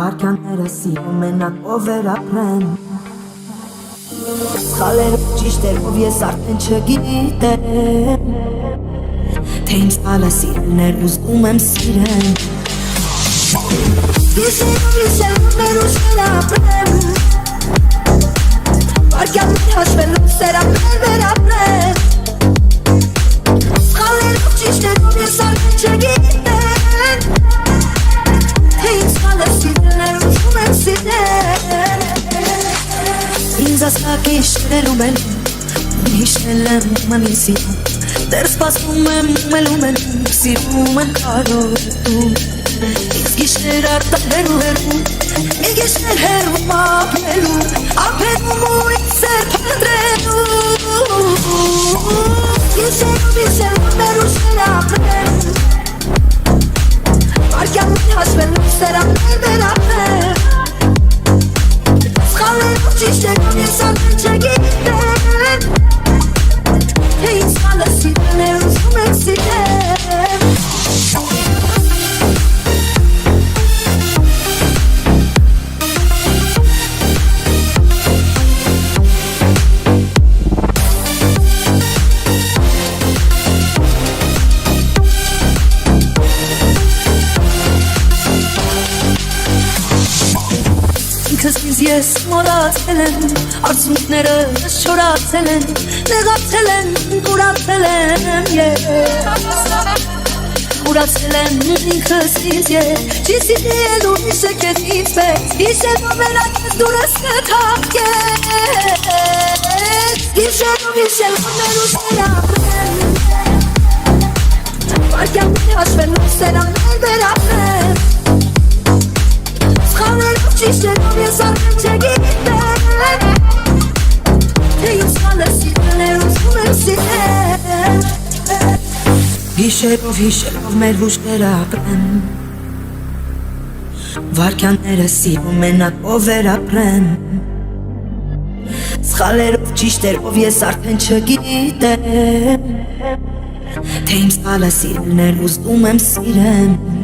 Վարքյանները սիրում մենակ ով էր ապրեն Սխալերով ճիշտերով ես արդեն չգիտեմ Թե իմ սխալը սիրելներ ուզում եմ սիրեմ Գիշերով ներուշներ ապրեմ Վարքյաններ հաշվելով սերապներ վերապրեմ Սխալերով ճիշտերով ես արդեն չգիտեմ Թե իմ սխալը սիրելներ ուզում եմ սիրեմ Ինձ ասկակ իշներում են Իշնել եմ մանին սիրում Դեր սպասում եմ մելում են Սիրում եմ կարոտում Ինձ գիշներ արտան հերու Մի գիշներ հերում ապրելու ու ինձ սեր պնդրելու Գիշերով ներուշներ ապրեմ Վարքյաններ հաշվելով սերապներ վերապրեմ Սխալերով ճիշտերով ես արդեն չգիտեմ Թե ինձ սխալը սիրելներ ուզում եմ սիրեմ Ինքս ինձ ես մորացել եմ Արցունքներս չորացել են Նեղացել են, կուրացել եմ Կուրացել եմ ինքս ինձ Չի սիրել ուրիշ է կետ ինձ պես Իշերով մենակ ես դուրս կթակես Իշերով ներուշներ ապրեմ Վարքյաններ հաշվելով սերապներ վերապրեմ Սխալերով ճիշտերով ես արդեն չգիտեմ Թե իմ սխալը սիրելներ ուզում եմ սիրեմ Հիշելով մեր հուշները ապրեն Վարքյանները սիրում մենակ ով էր ապրեն Սխալերով ճիշտերով ես արդեն չգիտեմ Թե իմ սխալը սիրելներ ուզում եմ սիրեմ